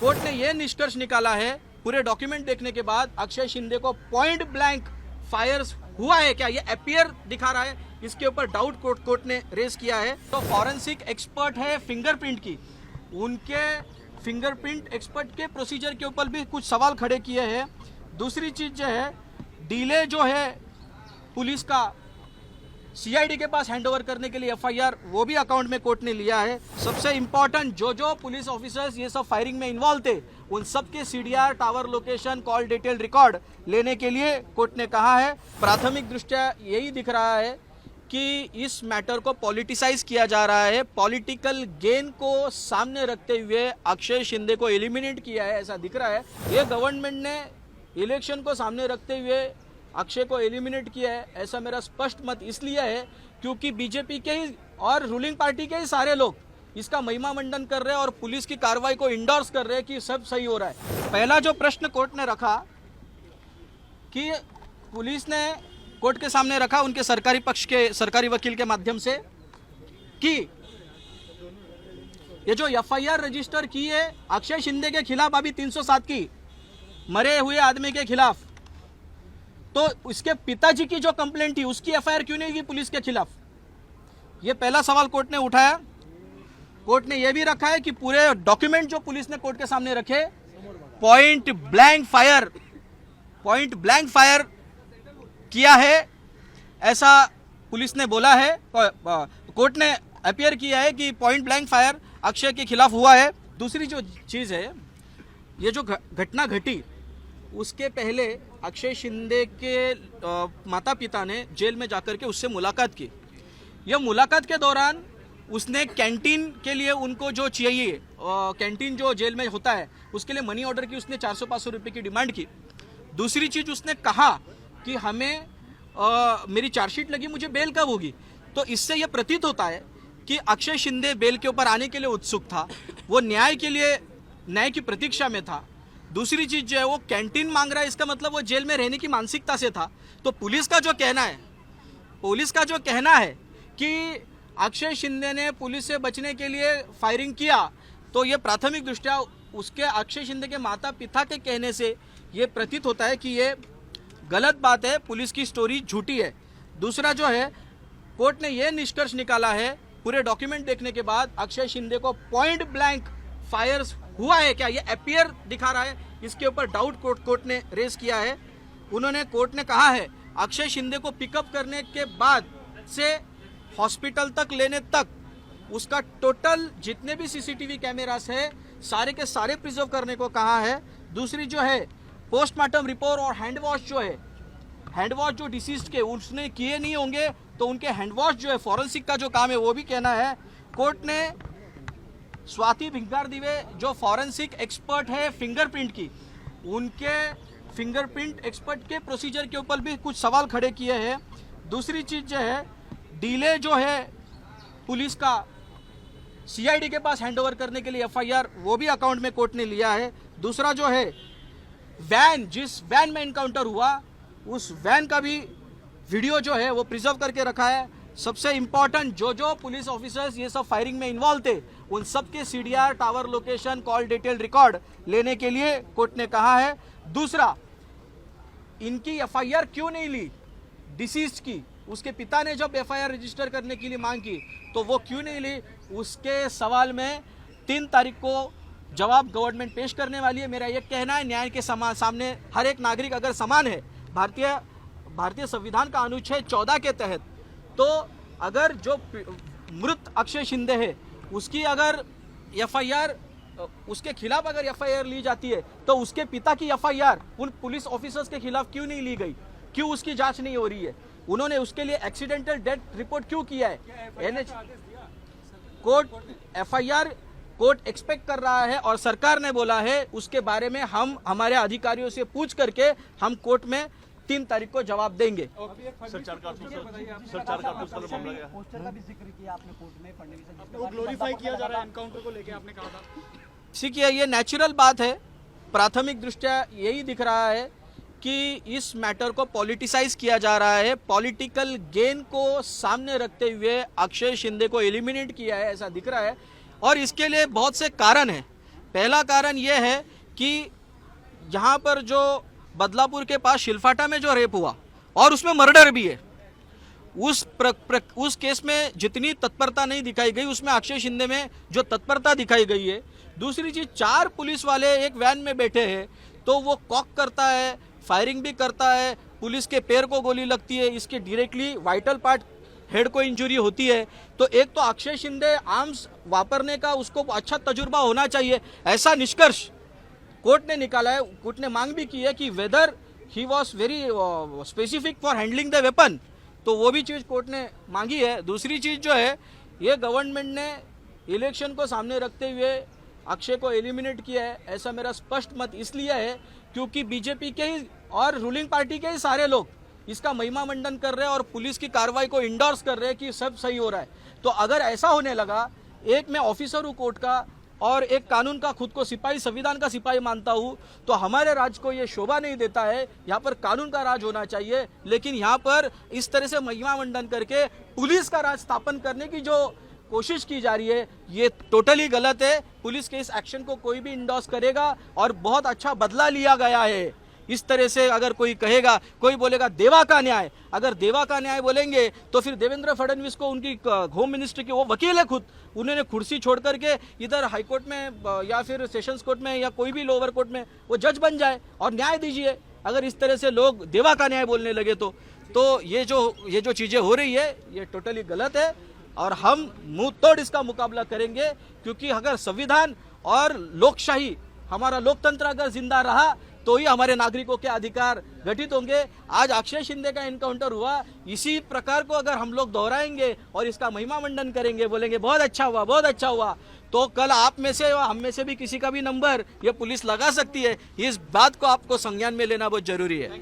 Court ने यह निष्कर्ष निकाला है पूरे डॉक्यूमेंट देखने के बाद, अक्षय शिंदे को पॉइंट ब्लैंक फायर्स हुआ है क्या, ये अपीयर दिखा रहा है, इसके ऊपर डाउट कोर्ट ने रेज किया है। तो फॉरेंसिक एक्सपर्ट है फिंगरप्रिंट की, उनके फिंगरप्रिंट एक्सपर्ट के प्रोसीजर के ऊपर भी कुछ सवाल खड़े किए हैं। दूसरी चीज जो है, डिले जो है पुलिस का सीआईडी के पास हैंडओवर करने के लिए एफआईआर, वो भी अकाउंट में कोर्ट ने लिया है। सबसे इंपॉर्टेंट, जो पुलिस ऑफिसर्स ये सब फायरिंग में इन्वॉल्व थे, उन सब के CDR, tower location, call detail record लेने के लिए कोर्ट ने कहा है। प्राथमिक दृष्टया यही दिख रहा है कि इस मैटर को पॉलिटिसाइज किया जा रहा है, पॉलिटिकल गेन को सामने रखते हुए अक्षय शिंदे को एलिमिनेट किया है, ऐसा दिख रहा है। ये गवर्नमेंट ने इलेक्शन को सामने रखते हुए अक्षय को एलिमिनेट किया है, ऐसा मेरा स्पष्ट मत इसलिए है क्योंकि बीजेपी के ही और रूलिंग पार्टी के ही सारे लोग इसका महिमा मंडन कर रहे हैं और पुलिस की कार्रवाई को इंडोर्स कर रहे हैं कि सब सही हो रहा है। पहला जो प्रश्न कोर्ट ने रखा कि पुलिस ने कोर्ट के सामने रखा उनके सरकारी पक्ष के सरकारी वकील के माध्यम से कि ये जो एफआईआर रजिस्टर की है अक्षय शिंदे के खिलाफ, अभी 307 की मरे हुए आदमी के खिलाफ, तो उसके पिताजी की जो कंप्लेंट थी उसकी एफआईआर क्यों नहीं हुई पुलिस के खिलाफ, ये पहला सवाल कोर्ट ने उठाया। कोर्ट ने यह भी रखा है कि पूरे डॉक्यूमेंट जो पुलिस ने कोर्ट के सामने रखे, पॉइंट ब्लैंक फायर किया है, ऐसा पुलिस ने बोला है। कोर्ट ने अपीयर किया है कि पॉइंट ब्लैंक फायर अक्षय के खिलाफ हुआ है। दूसरी जो चीज है, ये जो घटना घटी उसके पहले अक्षय शिंदे के माता पिता ने जेल में जाकर के उससे मुलाकात की। यह मुलाकात के दौरान उसने कैंटीन के लिए उनको जो चाहिए, कैंटीन जो जेल में होता है उसके लिए मनी ऑर्डर की, उसने 400-500 रुपये की डिमांड की। दूसरी चीज उसने कहा कि हमें मेरी चार्जशीट लगी, मुझे बेल कब होगी। तो इससे यह प्रतीत होता है कि अक्षय शिंदे बेल के ऊपर आने के लिए उत्सुक था, वो न्याय की प्रतीक्षा में था। दूसरी चीज जो है वो कैंटीन मांग रहा है, इसका मतलब वो जेल में रहने की मानसिकता से था। तो पुलिस का जो कहना है कि अक्षय शिंदे ने पुलिस से बचने के लिए फायरिंग किया, तो ये प्राथमिक दृष्टया उसके अक्षय शिंदे के माता पिता के कहने से ये प्रतीत होता है कि ये गलत बात है, पुलिस की स्टोरी झूठी है। दूसरा जो है, कोर्ट ने यह निष्कर्ष निकाला है पूरे डॉक्यूमेंट देखने के बाद, अक्षय शिंदे को पॉइंट ब्लैंक फायर्स हुआ है क्या, ये अपीयर दिखा रहा है, इसके ऊपर डाउट कोर्ट ने रेज किया है। कोर्ट ने कहा है अक्षय शिंदे को पिकअप करने के बाद से हॉस्पिटल तक लेने तक उसका टोटल जितने भी सीसीटीवी कैमरास है सारे के सारे प्रिजर्व करने को कहा है। दूसरी जो है, पोस्टमार्टम रिपोर्ट और हैंड वॉश जो डिसीज्ड के उसने किए नहीं होंगे, तो उनके हैंड वॉश जो है फॉरेंसिक का जो काम है वो भी कहना है। कोर्ट ने स्वाति भिंगार दिवे जो फॉरेंसिक एक्सपर्ट है फिंगरप्रिंट की, उनके फिंगरप्रिंट एक्सपर्ट के प्रोसीजर के ऊपर भी कुछ सवाल खड़े किए हैं। दूसरी चीज जो है, डिले जो है पुलिस का सीआईडी के पास हैंडओवर करने के लिए एफआईआर, वो भी अकाउंट में कोर्ट ने लिया है। दूसरा जो है, जिस वैन में एनकाउंटर हुआ उस वैन का भी वीडियो जो है वो प्रिजर्व करके रखा है। सबसे इंपॉर्टेंट, जो पुलिस ऑफिसर्स ये सब फायरिंग में इन्वॉल्व थे, उन सब के CDR, tower location, call detail record लेने के लिए कोर्ट ने कहा है। दूसरा, इनकी एफआईआर क्यों नहीं ली डिसीज्ड की, उसके पिता ने जब एफआईआर रजिस्टर करने के लिए मांग की तो वो क्यों नहीं ली, उसके सवाल में 3 तारीख को जवाब गवर्नमेंट पेश करने वाली है। मेरा यह कहना है, न्याय के सामने हर एक नागरिक अगर समान है, भारतीय संविधान का अनुच्छेद 14 के तहत, तो अगर जो मृत अक्षय शिंदे है उसकी अगर एफआईआर, उसके खिलाफ अगर एफआईआर ली जाती है, तो उसके पिता की एफआईआर उन पुलिस ऑफिसर्स के खिलाफ क्यों नहीं ली गई, क्यों उसकी जांच नहीं हो रही है, उन्होंने उसके लिए एक्सीडेंटल डेथ रिपोर्ट क्यों किया है। NH court FIR court expect कर रहा है और सरकार ने बोला है उसके बारे में हम हमारे अधिकारियों से पूछ करके हम कोर्ट में 3 तारीख को जवाब देंगे। पोस्टर का भी जिक्र किया आपने कोर्ट में, फडणवीस वो ग्लोरीफाई किया जा रहा है एनकाउंटर को लेके, आपने कहा था। ठीक है, ये नेचुरल बात है। प्राथमिक दृष्टया यही दिख रहा है कि इस मैटर को पॉलिटिसाइज किया जा रहा है, पॉलिटिकल गेन को सामने रखते हुए अक्षय शिंदे को एलिमिनेट किया है, ऐसा दिख रहा है। और इसके लिए बहुत से कारण हैं। पहला कारण यह है कि यहाँ पर जो बदलापुर के पास शिलफाटा में जो रेप हुआ और उसमें मर्डर भी है, उस केस में जितनी तत्परता नहीं दिखाई गई उसमें अक्षय शिंदे में जो तत्परता दिखाई गई है। दूसरी चीज, 4 पुलिस वाले एक वैन में बैठे हैं तो वो कॉक करता है, फायरिंग भी करता है, पुलिस के पैर को गोली लगती है, इसके डायरेक्टली वाइटल पार्ट हेड को इंजरी होती है। तो एक तो अक्षय शिंदे आर्म्स वापरने का उसको अच्छा तजुर्बा होना चाहिए, ऐसा निष्कर्ष कोर्ट ने निकाला है। कोर्ट ने मांग भी की है कि weather he was very specific for handling the weapon, तो वो भी चीज़ कोर्ट ने मांगी है। दूसरी चीज़ जो है, ये गवर्नमेंट ने इलेक्शन को सामने रखते हुए अक्षय को एलिमिनेट किया है, ऐसा मेरा स्पष्ट मत इसलिए है क्योंकि बीजेपी के ही और रूलिंग पार्टी के ही सारे लोग इसका महिमा मंडन कर रहे हैं और पुलिस की कार्रवाई को इंडोर्स कर रहे हैं कि सब सही हो रहा है। तो अगर ऐसा होने लगा, एक मैं ऑफिसर हूँ कोर्ट का और एक कानून का खुद को सिपाही, संविधान का सिपाही मानता हूँ, तो हमारे राज को ये शोभा नहीं देता है। यहाँ पर कानून का राज होना चाहिए, लेकिन यहाँ पर इस तरह से महिमा मंडन करके पुलिस का राज स्थापन करने की जो कोशिश की जा रही है, ये टोटली गलत है। पुलिस के इस एक्शन को कोई भी इंडोर्स करेगा और बहुत अच्छा बदला लिया गया है। इस तरह से अगर कोई कहेगा, कोई बोलेगा देवा का न्याय, अगर देवा का न्याय बोलेंगे तो फिर देवेंद्र फडणवीस को, उनकी होम मिनिस्टर की वो वकील है खुद, उन्होंने कुर्सी छोड़ करके इधर हाईकोर्ट में या फिर सेशंस कोर्ट में या कोई भी लोअर कोर्ट में वो जज बन जाए और न्याय दीजिए। अगर इस तरह से लोग देवा का न्याय बोलने लगे तो ये जो चीज़ें हो रही है ये टोटली गलत है और हम मुंह तोड़ इसका मुकाबला करेंगे। क्योंकि अगर संविधान और लोकशाही, हमारा लोकतंत्र अगर जिंदा रहा तो ही हमारे नागरिकों के अधिकार घटित होंगे। आज अक्षय शिंदे का एनकाउंटर हुआ, इसी प्रकार को अगर हम लोग दोहराएंगे और इसका महिमा मंडन करेंगे, बोलेंगे बहुत अच्छा हुआ, बहुत अच्छा हुआ, तो कल आप में से हम में से भी किसी का भी नंबर ये पुलिस लगा सकती है। इस बात को आपको संज्ञान में लेना बहुत जरूरी है।